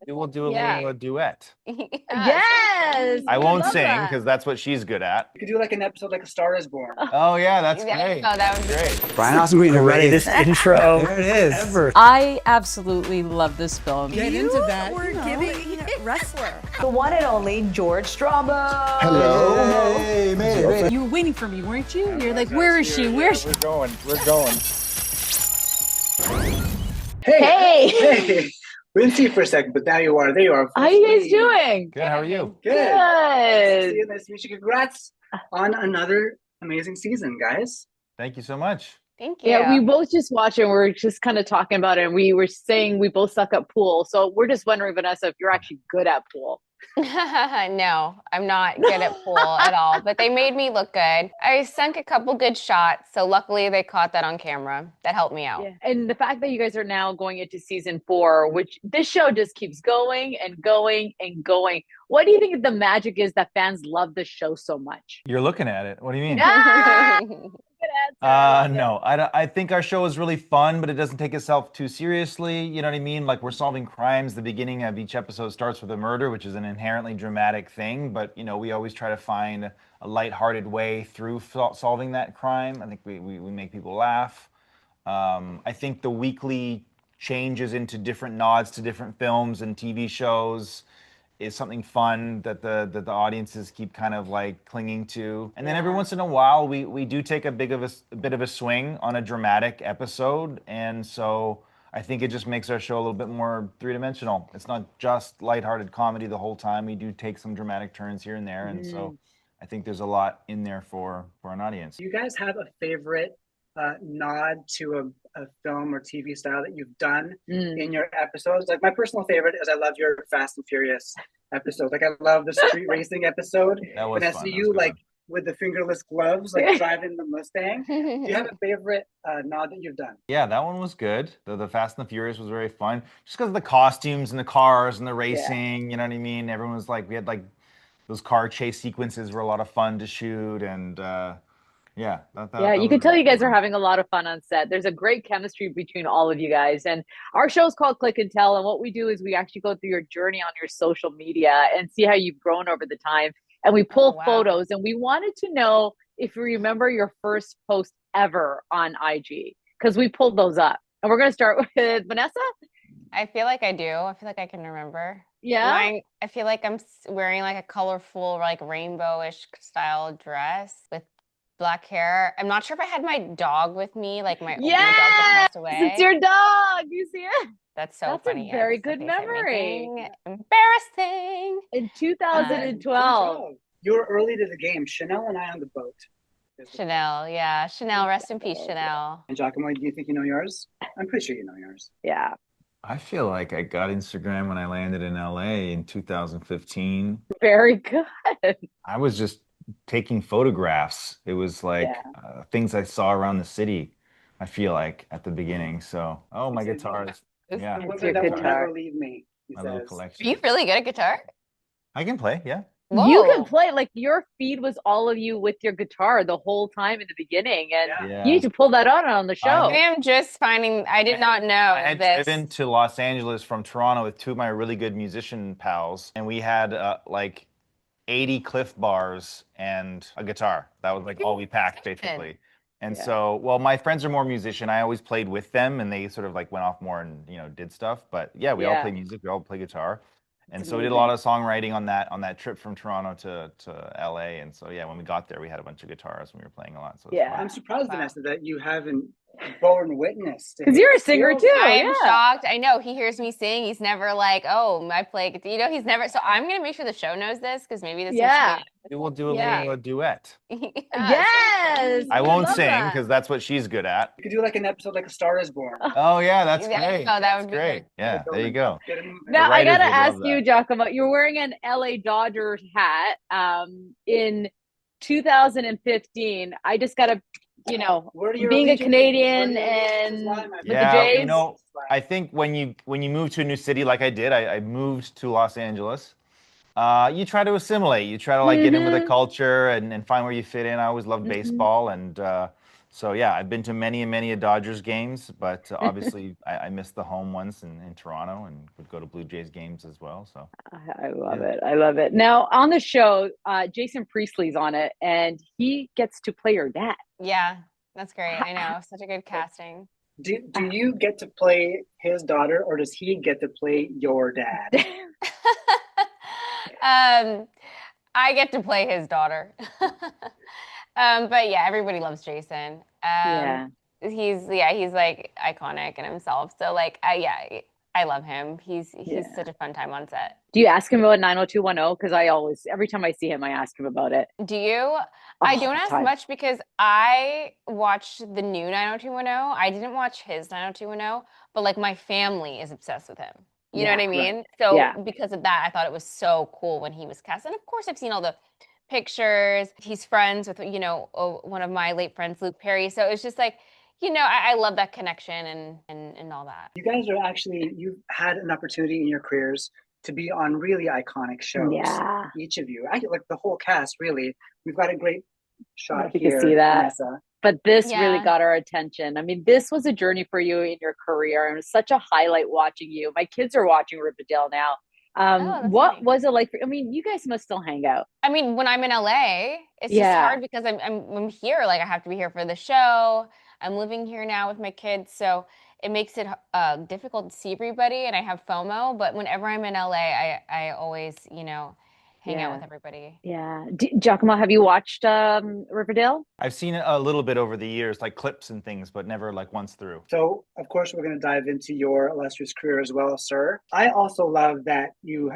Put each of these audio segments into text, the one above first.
We will do a Yeah. little duet. Yes. I we won't love sing that. because that's what she's good at. You could do like an episode like A Star Is Born. Oh yeah, that's Yeah. great. Oh, that would be great. Brian Austin Green, everybody. Greatest intro There it is. ever. I absolutely love this film. Get into that. We're giving wrestler. The one and only George Strombo. Hello. Hey, made it. You were waiting for me, weren't you? You're like, where is she? Where's she? We're going. We're going. Hey. We didn't see you for a second, but now you are. There you are. How you guys doing? Good. How are you? Good. Nice to see Good. you. Nice to meet you. Congrats on another amazing season, guys. Thank you so much. Thank you. Yeah, we both just watched it and we're just kind of talking about it. And we were saying we both suck at pool. So we're just wondering, Vanessa, if you're actually good at pool. No, I'm not good at pool at all, but they made me look good. I sunk a couple good shots, so luckily they caught that on camera. That helped me out. Yeah. And the fact that you guys are now going into season 4, which this show just keeps going and going and going. What do you think the magic is that fans love this show so much? You're looking at it. What do you mean? Ah! Good answer. No, I think our show is really fun, but it doesn't take itself too seriously. You know what I mean? Like we're solving crimes. The beginning of each episode starts with a murder, which is an inherently dramatic thing. But you know, we always try to find a lighthearted way through solving that crime. I think we make people laugh. I think the weekly changes into different nods to different films and TV shows is something fun that the audiences keep kind of like clinging to. And then every once in a while, we do take a bit of a swing on a dramatic episode. And so I think it just makes our show a little bit more three-dimensional. It's not just lighthearted comedy the whole time. We do take some dramatic turns here and there. And so I think there's a lot in there for an audience. Do you guys have a favorite nod to a film or TV style that you've done in your episodes? Like my personal favorite is I love your Fast and Furious episode. Like I love the street racing episode. That was Vanessa, fun. you like with the fingerless gloves, like driving the Mustang. Do you have a favorite nod that you've done? Yeah, that one was good. The Fast and the Furious was very fun. Just because of the costumes and the cars and the racing, you know what I mean? Everyone was like, we had like those car chase sequences were a lot of fun to shoot. And yeah, you can tell you guys are having a lot of fun on set. There's a great chemistry between all of you guys. And our show is called Click and Tell. And what we do is we actually go through your journey on your social media and see how you've grown over the time. And we pull photos. And we wanted to know if you remember your first post ever on IG, because we pulled those up. And we're going to start with Vanessa. I feel like I do. I feel like I can remember. Yeah. I feel like I'm wearing like a colorful, like rainbowish style dress with black hair. I'm not sure if I had my dog with me, like my dog that passed away. It's your dog. You see it? That's so funny. A very good memory. Embarrassing. In 2012. You were early to the game. Chanel and I on the boat. Chanel, yeah. Chanel, rest in peace, Chanel. And Giacomo, do you think you know yours? I'm pretty sure you know yours. Yeah. I feel like I got Instagram when I landed in LA in 2015. Very good. I was just taking photographs. It was like things I saw around the city, I feel like, at the beginning. So, my guitars. Yeah. It's your That will guitar. never leave me, he My little says. collection. Are you really good at guitar? I can play, yeah. Whoa. You can play, like your feed was all of you with your guitar the whole time in the beginning. And Yeah. you need to pull that out on the show. I am just finding, I did not know I had this. driven to Los Angeles from Toronto with two of my really good musician pals, and we had like 80 Cliff bars and a guitar. That was like all we packed, basically. And so, well, my friends are more musician. I always played with them, and they sort of like went off more and did stuff. But yeah, we all play music. We all play guitar. And so we did a lot of songwriting on that trip from Toronto to LA. And so when we got there, we had a bunch of guitars and we were playing a lot. So I'm surprised, Vanessa, that you haven't borne witness. Because you're a singer too. I am shocked. I know he hears me sing. He's never like, oh, I play guitar. He's never. So I'm gonna make sure the show knows this, because maybe this. We will do a little duet. Yes. I won't sing because that's what she's good at. You could do like an episode like A Star Is Born. Oh yeah, that's great. Oh, that would be great. Yeah, there you go. Now I gotta ask love you, that. Giacomo. You're wearing an LA Dodgers hat. In 2015, I just gotta, being a Canadian and with the Jays. I think when you move to a new city like I did, I moved to Los Angeles. You try to assimilate. You try to get in with the culture and find where you fit in. I always loved baseball, and So yeah, I've been to many and many Dodgers games, but obviously I missed the home ones in Toronto and would go to Blue Jays games as well. So I love yeah. it. I love it. Now on the show, Jason Priestley's on it, and he gets to play your dad. Yeah, that's great. I know. Such a good casting. Do you get to play his daughter, or does he get to play your dad? I get to play his daughter. But yeah, everybody loves Jason. Yeah. He's like iconic in himself. So like I love him. He's such a fun time on set. Do you ask him about 90210? Because I always, every time I see him, I ask him about it. Do you? I All don't the ask time. much because I watched the new 90210. I didn't watch his 90210, but like my family is obsessed with him. You know Yeah, what I right. mean? So Yeah. because of that, I thought it was so cool when he was cast. And of course, I've seen all the pictures. He's friends with, one of my late friends, Luke Perry. So it's just like, I love that connection and all that. You guys are actually, you've had an opportunity in your careers to be on really iconic shows. Yeah. Each of you, like the whole cast, really. We've got a great I don't know shot if you here, can see that. Vanessa. But this really Yeah. got our attention. I mean, this was a journey for you in your career, and it was such a highlight watching you. My kids are watching Riverdale now. Oh, that's What funny. was it like for, I mean, you guys must still hang out. I mean, when I'm in LA, it's just Yeah. hard because I'm here. Like I have to be here for the show. I'm living here now with my kids, so it makes it difficult to see everybody, and I have FOMO. But whenever I'm in LA, I always hang out Yeah. with everybody. Yeah. Giacomo, have you watched Riverdale? I've seen it a little bit over the years, like clips and things, but never like once through. So, of course, we're going to dive into your illustrious career as well, sir. I also love that you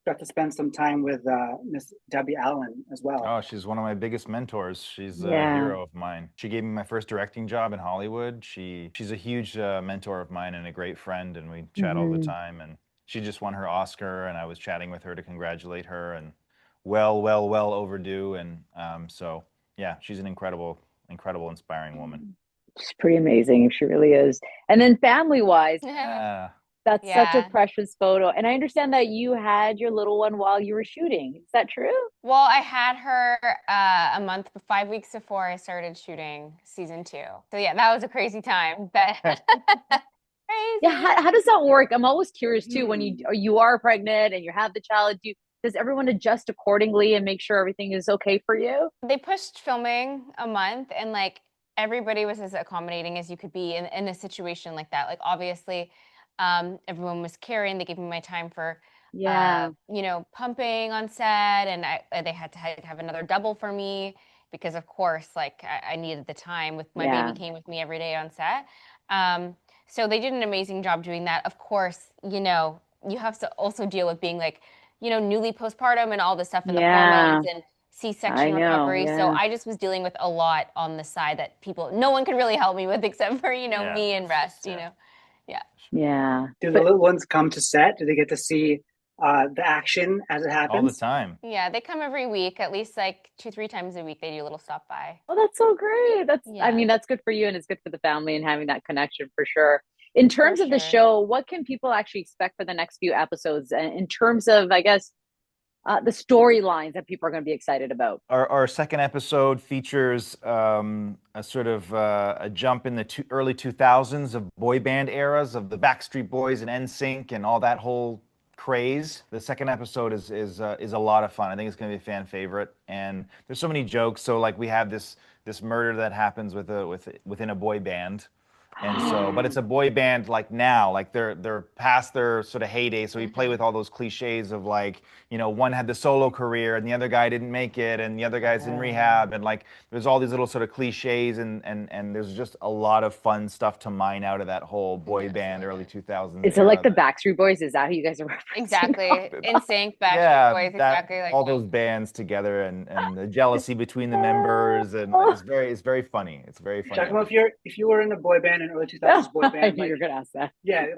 got to spend some time with Miss Debbie Allen as well. Oh, she's one of my biggest mentors. She's a Yeah. hero of mine. She gave me my first directing job in Hollywood. She's a huge mentor of mine and a great friend, and we chat all the time. And she just won her Oscar, and I was chatting with her to congratulate her, and well overdue. And so, yeah, she's an incredible, inspiring woman. She's pretty amazing. She really is. And then family-wise, that's such a Yeah. precious photo. And I understand that you had your little one while you were shooting. Is that true? Well, I had her a month, 5 weeks before I started shooting season 2. So yeah, that was a crazy time. But crazy. Yeah. How does that work? I'm always curious too. When you are pregnant and you have the child, does everyone adjust accordingly and make sure everything is okay for you? They pushed filming a month, and like everybody was as accommodating as you could be in a situation like that. Like obviously, everyone was caring. They gave me my time for Yeah. pumping on set, and they had to have another double for me because of course, like I needed the time with my Yeah. baby came with me every day on set. So they did an amazing job doing that. Of course, you have to also deal with being like, newly postpartum and all the stuff and the hormones and C-section recovery. Yeah. So I just was dealing with a lot on the side that no one could really help me with except for, Yeah. me and rest, Yeah. Do the little ones come to set? Do they get to see the action as it happens? All the time. Yeah, they come every week, at least like 2-3 times a week. They do a little stop by. Oh, that's so great. I mean, that's good for you and it's good for the family and having that connection for sure. In terms of the show, what can people actually expect for the next few episodes in terms of, I guess, the storylines that people are going to be excited about? Our second episode features a sort of a jump in the early 2000s of boy band eras of the Backstreet Boys and NSYNC and all that whole craze. The second episode is a lot of fun. I think it's going to be a fan favorite, and there's so many jokes. So like we have this murder that happens within a boy band. And so, but it's a boy band like now, like they're past their sort of heyday. So we play with all those cliches of like, one had the solo career and the other guy didn't make it and the other guy's in rehab. And like, there's all these little sort of cliches and there's just a lot of fun stuff to mine out of that whole boy band early 2000s. Is it like the Backstreet Boys? Is that who you guys are referencing? Exactly. NSYNC, Backstreet Boys, exactly like all those bands together and the jealousy between the members. And it's very funny. It's very funny. Giacomo, if you were in a boy band, early 2000s boy band. I knew you were going to ask that. Yeah,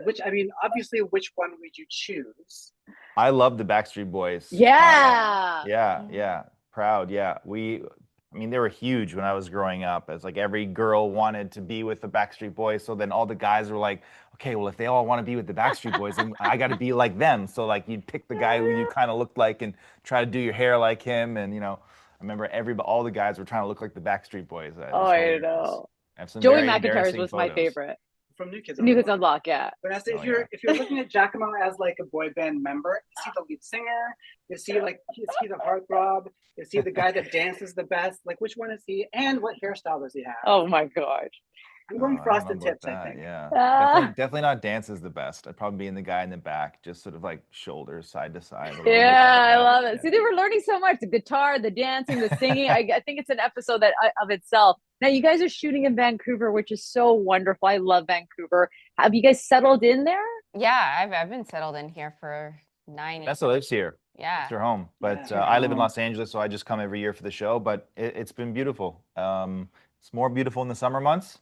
obviously, which one would you choose? I love the Backstreet Boys. Yeah. Yeah. Proud. Yeah. They were huge when I was growing up. It's like every girl wanted to be with the Backstreet Boys. So then all the guys were like, okay, well, if they all want to be with the Backstreet Boys, then I got to be like them. So like you'd pick the guy who you kind of looked like and try to do your hair like him. And, I remember all the guys were trying to look like the Backstreet Boys. I know. I have some Joey very McIntyre's embarrassing was my photos. favorite. From New Kids on New the Kids Block. Unlocked, yeah. Vanessa, Oh, if you're looking at Giacomo as like a boy band member, you see the lead singer, you see the heartthrob, you see the guy that dances the best. Like, which one is he, and what hairstyle does he have? Oh my gosh. I'm going I don't frosted know about tips, I that. think. Yeah, Ah. definitely not dance is the best. I'd probably be in the guy in the back, just sort of like shoulders side to side. A little bit like Yeah, I that. love it. Yeah. See, they were learning so much: the guitar, the dancing, the singing. I think it's an episode that of itself. Now, you guys are shooting in Vancouver, which is so wonderful. I love Vancouver. Have you guys settled in there? Yeah, I've been settled in here for 9 years. Vanessa lives here. Yeah. It's her home. But Yeah. I live in Los Angeles, so I just come every year for the show. But it's been beautiful. It's more beautiful in the summer months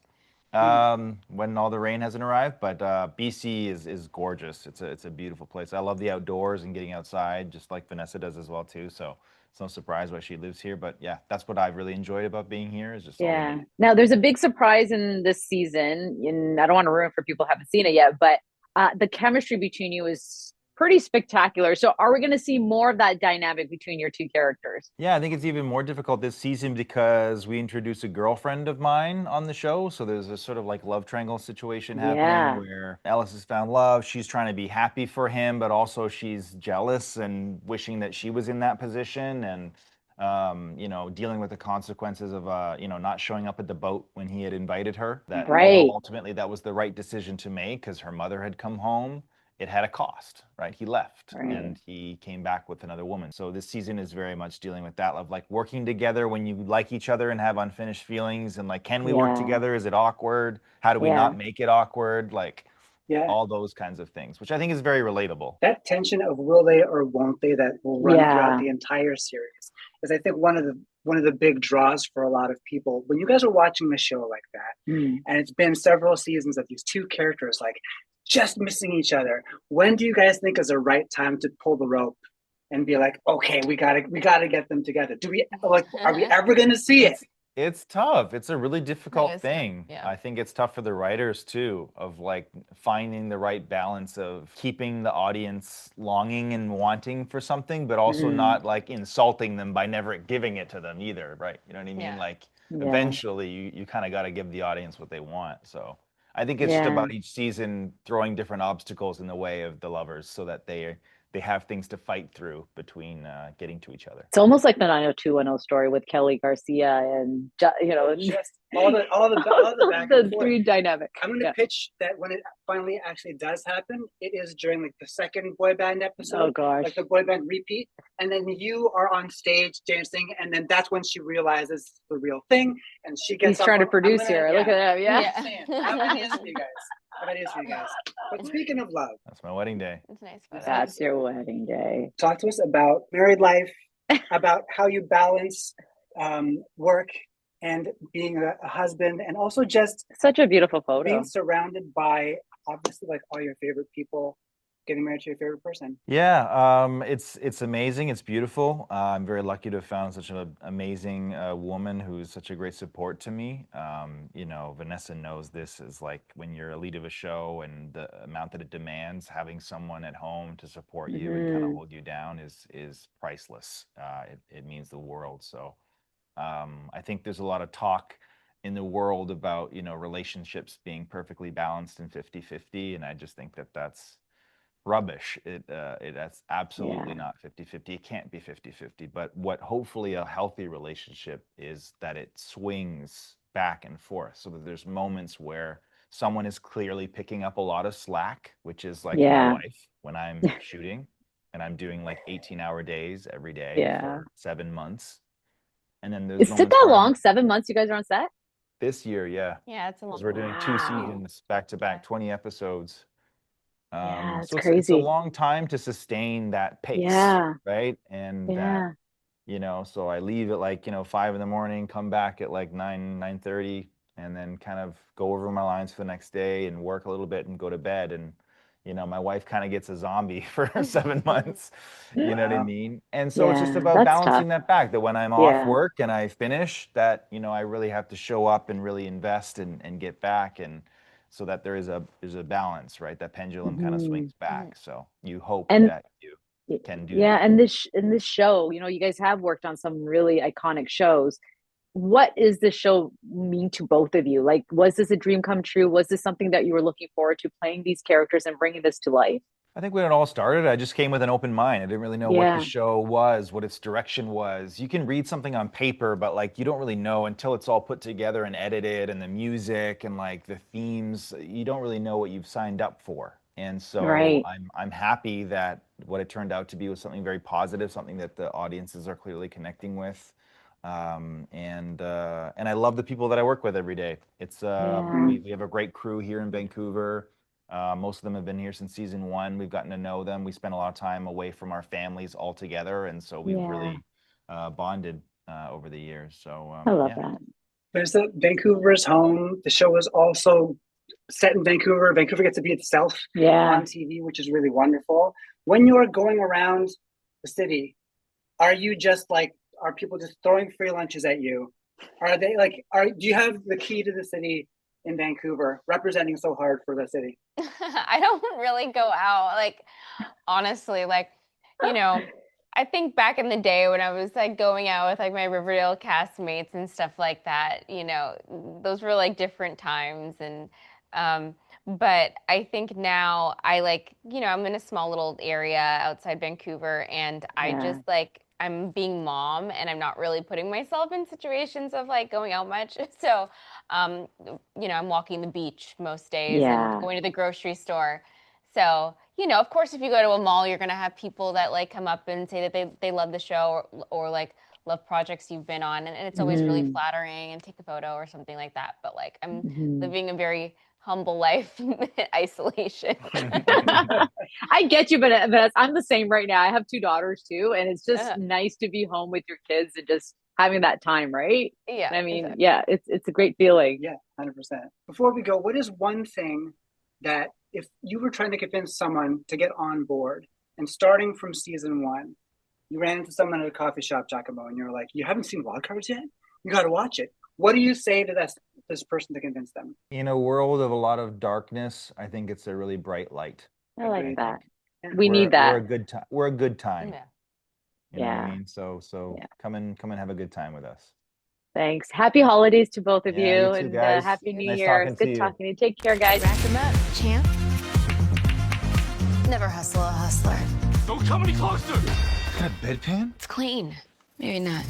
when all the rain hasn't arrived. But BC is gorgeous. It's a beautiful place. I love the outdoors and getting outside, just like Vanessa does as well too. So it's no surprise why she lives here. But yeah, that's what I've really enjoyed about being here is just all the Yeah. nature. Now, there's a big surprise in this season, and I don't want to ruin for people who haven't seen it yet, but the chemistry between you is pretty spectacular. So, are we going to see more of that dynamic between your two characters? Yeah, I think it's even more difficult this season because we introduce a girlfriend of mine on the show. So there's a sort of like love triangle situation happening Yeah. where Alice has found love. She's trying to be happy for him, but also she's jealous and wishing that she was in that position and, dealing with the consequences of, not showing up at the boat when he had invited her. That Right. although ultimately that was the right decision to make because her mother had come home, it had a cost, right? He left and he came back with another woman. So this season is very much dealing with that of like working together when you like each other and have unfinished feelings and like, can we work together? Is it awkward? How do we not make it awkward? Like all those kinds of things, which I think is very relatable. That tension of will they or won't they that will run throughout the entire series is, I think, one of the big draws for a lot of people. When you guys are watching the show like that, and it's been several seasons of these two characters like just missing each other, when do you guys think is the right time to pull the rope and be like, okay, we gotta get them together? Are we ever gonna see it? It's tough. It's a really difficult thing. Yeah. I think it's tough for the writers too, of like finding the right balance of keeping the audience longing and wanting for something, but also not like insulting them by never giving it to them either, right? You know what I mean? Yeah. Like eventually you kind of got to give the audience what they want. So I think it's just about each season throwing different obstacles in the way of the lovers so that they have things to fight through between getting to each other. It's almost like the 90210 story with Kelly Garcia and Just all the back and forth. three dynamic. I'm going to pitch that when it finally actually does happen, it is during like the second boy band episode. Oh gosh. Like the boy band repeat. And then you are on stage dancing. And then that's when she realizes the real thing. And she gets He's trying to produce here. Look at that. Yeah. I have ideas for you guys. But speaking of love. That's my wedding day. It's nice. That's your wedding day. Talk to us about married life, about how you balance work and being a husband, and also just such a beautiful photo. Being surrounded by obviously like all your favorite people, getting married to your favorite person. Yeah, it's amazing. It's beautiful. I'm very lucky to have found such an amazing woman who's such a great support to me. Vanessa knows this is like when you're a lead of a show and the amount that it demands, having someone at home to support you and kind of hold you down is priceless. It means the world. So I think there's a lot of talk in the world about, relationships being perfectly balanced and 50-50. And I just think that that's rubbish. That's absolutely not 50-50. It can't be 50-50. But what hopefully a healthy relationship is that it swings back and forth so that there's moments where someone is clearly picking up a lot of slack, which is like my wife when I'm shooting and I'm doing like 18-hour days every day for 7 months. And then there's is it that long? 7 months you guys are on set? This year, yeah. Yeah, it's a long. Because we're doing 2 seasons back to back, 20 episodes. It's so crazy. It's a long time to sustain that pace, right? And that, so I leave at like 5 a.m, come back at like 9:30, and then kind of go over my lines for the next day and work a little bit and go to bed. And my wife kind of gets a zombie for 7 months. You know what I mean? And so it's just about balancing that back. That when I'm off work and I finish, that I really have to show up and really invest and get back and. So that there's a balance, right? That pendulum kind of swings back. So you hope that you can do that. And in this show, you guys have worked on some really iconic shows. what does this show mean to both of you? Like, was this a dream come true? Was this something that you were looking forward to, playing these characters and bringing this to life? I think when it all started, I just came with an open mind. I didn't really know what the Yeah. show was, what its direction was. You can read something on paper, but like you don't really know until it's all put together and edited, and the music and like the themes. You don't really know what you've signed up for. And so Right. I'm happy that what it turned out to be was something very positive, something that the audiences are clearly connecting with. And I love the people that I work with every day. It's Yeah. we have a great crew here in Vancouver. Most of them have been here since season one. We've gotten to know them. We spent a lot of time away from our families all together, and so we've Yeah. really bonded over the years. So I love yeah. that. There's the Vancouver's home. The show is also set in Vancouver. Vancouver gets to be itself Yeah. on TV, which is really wonderful. When you're going around the city, are you just like, are people just throwing free lunches at you? Are they like, do you have the key to the city in Vancouver, representing so hard for the city? I don't really go out, like, honestly, like, you know, I think back in the day when I was like going out with like my Riverdale castmates and stuff like that, you know, those were like different times. And but I think now I like, you know, I'm in a small little area outside Vancouver, and I Yeah. just like, I'm being mom and I'm not really putting myself in situations of like going out much. So you know, I'm walking the beach most days Yeah. and going to the grocery store. So, you know, of course, if you go to a mall, you're going to have people that like come up and say that they love the show, or like love projects you've been on. And it's always really Mhm. flattering, and take a photo or something like that. But like, I'm Mhm. living a very humble life in isolation. I get you, but I'm the same right now. I have two daughters too, and it's just nice to be home with your kids and just having that time, right? Yeah. I mean, exactly. yeah, it's a great feeling. Yeah, 100%. Before we go, what is one thing that if you were trying to convince someone to get on board, and starting from season one, you ran into someone at a coffee shop, Giacomo, and you're like, you haven't seen Wildcards yet? You got to watch it. What do you say to this person to convince them? In a world of a lot of darkness, I think it's a really bright light. I like Agreed. that. Yeah. We need We're a that. good time. We're a good time. Yeah. You know what I Yeah. mean? So Yeah. come and have a good time with us. Thanks. Happy holidays to both of Yeah, you, you too, and guys. Happy New Nice Year. talking It's good to you. talking to you. Take care, guys. Rack 'em up, champ. Never hustle a hustler. Don't come any closer! It's clean. Maybe not.